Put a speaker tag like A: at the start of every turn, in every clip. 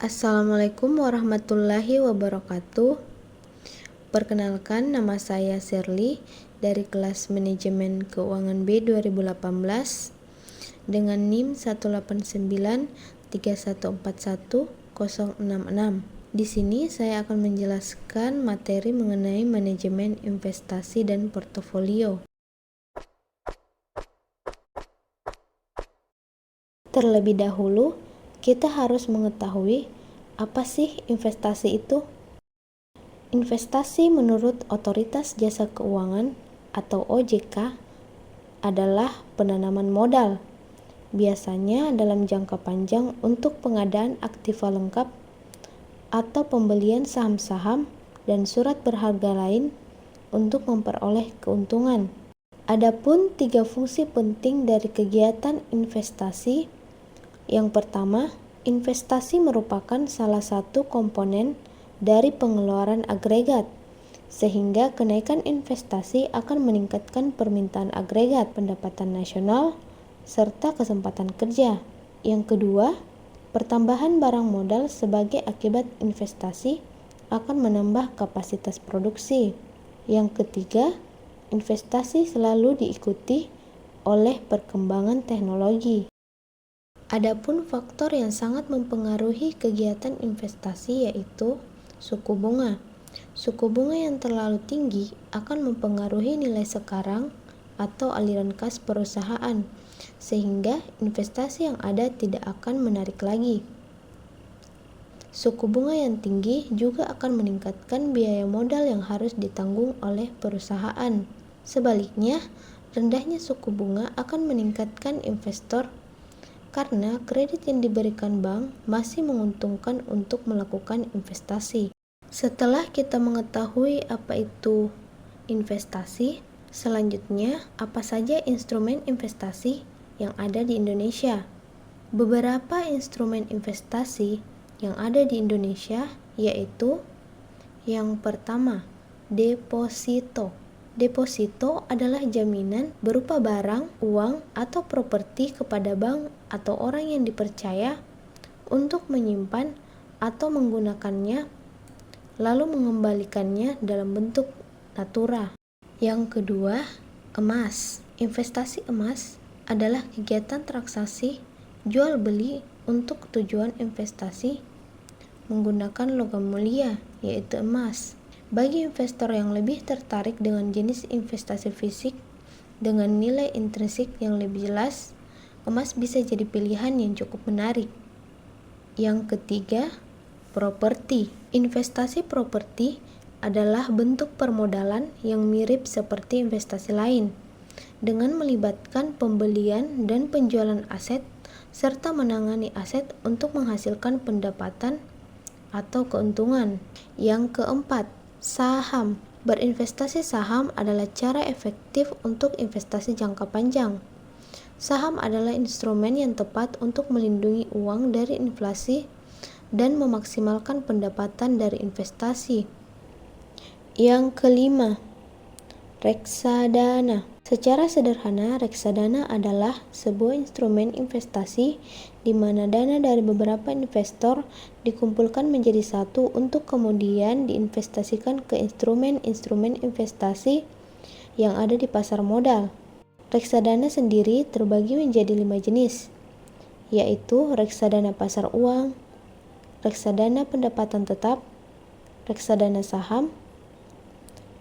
A: Assalamualaikum warahmatullahi wabarakatuh. Perkenalkan, nama saya Shirley dari kelas Manajemen Keuangan B 2018 dengan NIM 18931410066. Di sini saya akan menjelaskan materi mengenai manajemen investasi dan portofolio. Terlebih dahulu, kita harus mengetahui apa sih investasi itu? Investasi menurut Otoritas Jasa Keuangan atau OJK adalah penanaman modal, biasanya dalam jangka panjang untuk pengadaan aktiva lengkap atau pembelian saham-saham dan surat berharga lain untuk memperoleh keuntungan. Adapun 3 fungsi penting dari kegiatan investasi. Yang pertama, investasi merupakan salah satu komponen dari pengeluaran agregat, sehingga kenaikan investasi akan meningkatkan permintaan agregat, pendapatan nasional, serta kesempatan kerja. Yang kedua, pertambahan barang modal sebagai akibat investasi akan menambah kapasitas produksi. Yang ketiga, investasi selalu diikuti oleh perkembangan teknologi. Adapun faktor yang sangat mempengaruhi kegiatan investasi yaitu suku bunga. Suku bunga yang terlalu tinggi akan mempengaruhi nilai sekarang atau aliran kas perusahaan, sehingga investasi yang ada tidak akan menarik lagi. Suku bunga yang tinggi juga akan meningkatkan biaya modal yang harus ditanggung oleh perusahaan. Sebaliknya, rendahnya suku bunga akan meningkatkan investor karena kredit yang diberikan bank masih menguntungkan untuk melakukan investasi. Setelah kita mengetahui apa itu investasi, selanjutnya apa saja instrumen investasi yang ada di Indonesia? Beberapa instrumen investasi yang ada di Indonesia yaitu yang pertama, deposito. Deposito adalah jaminan berupa barang, uang, atau properti kepada bank atau orang yang dipercaya untuk menyimpan atau menggunakannya lalu mengembalikannya dalam bentuk natura. Yang kedua, emas. Investasi emas adalah kegiatan transaksi jual beli untuk tujuan investasi menggunakan logam mulia, yaitu emas. Bagi investor yang lebih tertarik dengan jenis investasi fisik dengan nilai intrinsik yang lebih jelas, emas bisa jadi pilihan yang cukup menarik. Yang ketiga, properti. Investasi properti adalah bentuk permodalan yang mirip seperti investasi lain, dengan melibatkan pembelian dan penjualan aset serta menangani aset untuk menghasilkan pendapatan atau keuntungan. Yang keempat, saham. Berinvestasi saham adalah cara efektif untuk investasi jangka panjang. Saham adalah instrumen yang tepat untuk melindungi uang dari inflasi dan memaksimalkan pendapatan dari investasi. Yang kelima, reksadana. Secara sederhana, reksadana adalah sebuah instrumen investasi di mana dana dari beberapa investor dikumpulkan menjadi satu untuk kemudian diinvestasikan ke instrumen-instrumen investasi yang ada di pasar modal. Reksadana sendiri terbagi menjadi 5 jenis, yaitu reksadana pasar uang, reksadana pendapatan tetap, reksadana saham,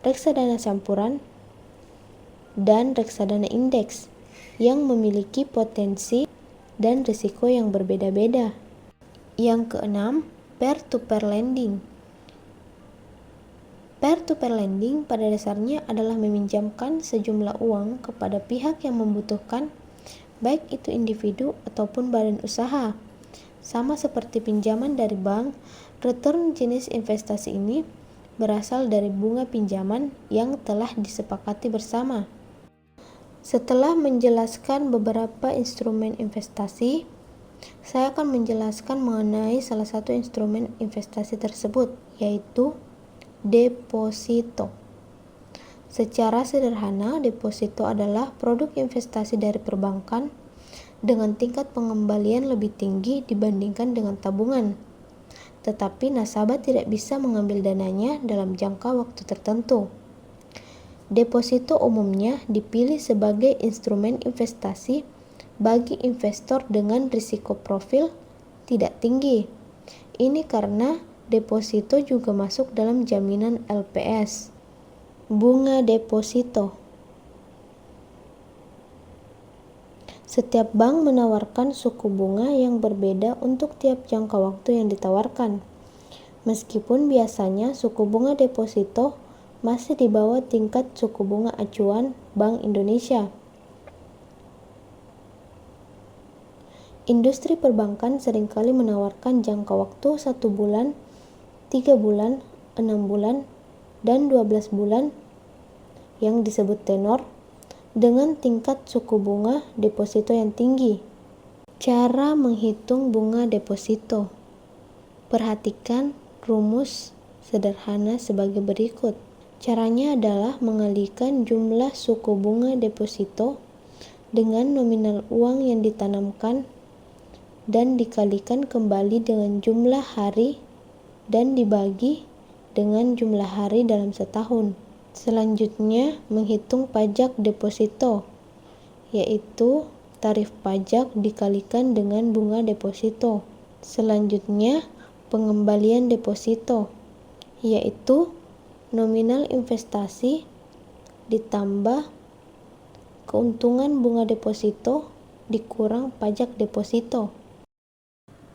A: reksadana campuran, dan reksadana indeks yang memiliki potensi dan risiko yang berbeda-beda. Yang keenam, peer-to-peer lending. Peer-to-peer lending pada dasarnya adalah meminjamkan sejumlah uang kepada pihak yang membutuhkan, baik itu individu ataupun badan usaha. Sama seperti pinjaman dari bank, return jenis investasi ini berasal dari bunga pinjaman yang telah disepakati bersama. Setelah menjelaskan beberapa instrumen investasi, saya akan menjelaskan mengenai salah satu instrumen investasi tersebut, yaitu deposito. Secara sederhana, deposito adalah produk investasi dari perbankan dengan tingkat pengembalian lebih tinggi dibandingkan dengan tabungan. tetapi nasabah tidak bisa mengambil dananya dalam jangka waktu tertentu. Deposito umumnya dipilih sebagai instrumen investasi bagi investor dengan risiko profil tidak tinggi. Ini karena deposito juga masuk dalam jaminan LPS. Bunga deposito. Setiap bank menawarkan suku bunga yang berbeda untuk tiap jangka waktu yang ditawarkan. Meskipun biasanya suku bunga deposito masih di bawah tingkat suku bunga acuan Bank Indonesia. Industri perbankan seringkali menawarkan jangka waktu 1 bulan, 3 bulan, 6 bulan, dan 12 bulan yang disebut tenor dengan tingkat suku bunga deposito yang tinggi. Cara menghitung bunga deposito. Perhatikan rumus sederhana sebagai berikut. Caranya adalah mengalihkan jumlah suku bunga deposito dengan nominal uang yang ditanamkan dan dikalikan kembali dengan jumlah hari dan dibagi dengan jumlah hari dalam setahun. Selanjutnya, menghitung pajak deposito, yaitu tarif pajak dikalikan dengan bunga deposito. Selanjutnya, pengembalian deposito, yaitu nominal investasi ditambah keuntungan bunga deposito dikurang pajak deposito.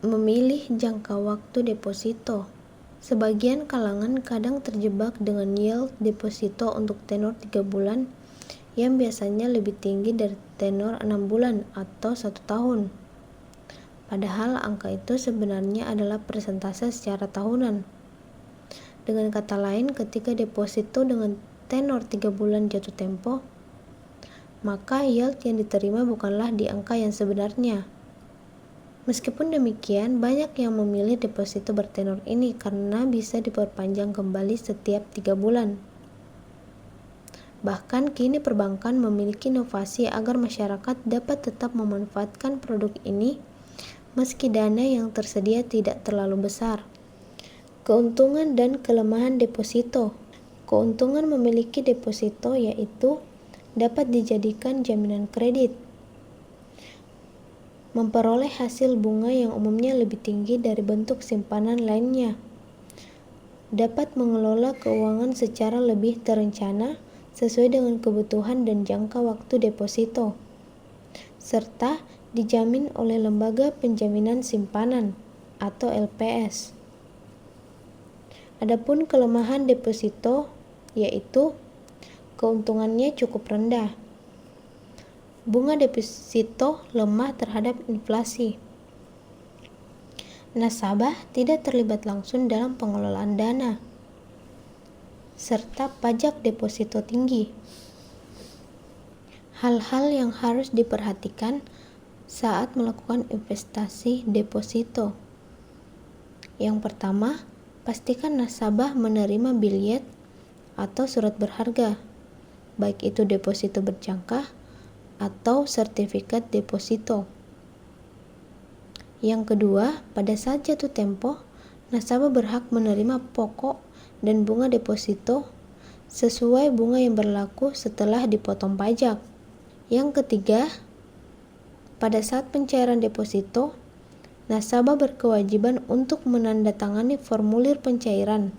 A: Memilih jangka waktu deposito. Sebagian kalangan kadang terjebak dengan yield deposito untuk tenor 3 bulan yang biasanya lebih tinggi dari tenor 6 bulan atau 1 tahun. Padahal angka itu sebenarnya adalah persentase secara tahunan. Dengan kata lain, ketika deposito dengan tenor 3 bulan jatuh tempo, maka yield yang diterima bukanlah di angka yang sebenarnya. Meskipun demikian, banyak yang memilih deposito bertenor ini karena bisa diperpanjang kembali setiap 3 bulan. Bahkan kini perbankan memiliki inovasi agar masyarakat dapat tetap memanfaatkan produk ini meski dana yang tersedia tidak terlalu besar. Keuntungan dan kelemahan deposito. Keuntungan memiliki deposito yaitu dapat dijadikan jaminan kredit, memperoleh hasil bunga yang umumnya lebih tinggi dari bentuk simpanan lainnya, dapat mengelola keuangan secara lebih terencana sesuai dengan kebutuhan dan jangka waktu deposito, serta dijamin oleh lembaga penjaminan simpanan atau LPS. Adapun kelemahan deposito yaitu keuntungannya cukup rendah. Bunga deposito lemah terhadap inflasi. Nasabah tidak terlibat langsung dalam pengelolaan dana, serta pajak deposito tinggi. Hal-hal yang harus diperhatikan saat melakukan investasi deposito. Yang pertama, pastikan nasabah menerima biljet atau surat berharga, baik itu deposito berjangka atau sertifikat deposito. Yang kedua, pada saat jatuh tempo, nasabah berhak menerima pokok dan bunga deposito sesuai bunga yang berlaku setelah dipotong pajak. Yang ketiga, pada saat pencairan deposito, nasabah berkewajiban untuk menandatangani formulir pencairan.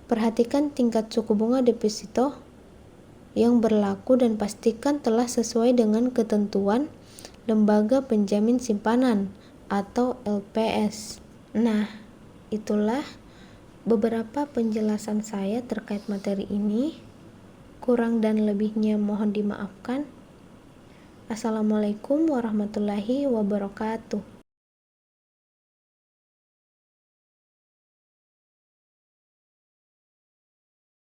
A: Perhatikan tingkat suku bunga deposito yang berlaku dan pastikan telah sesuai dengan ketentuan Lembaga Penjamin Simpanan atau LPS. Nah, itulah beberapa penjelasan saya terkait materi ini. Kurang dan lebihnya mohon dimaafkan. Assalamualaikum warahmatullahi wabarakatuh.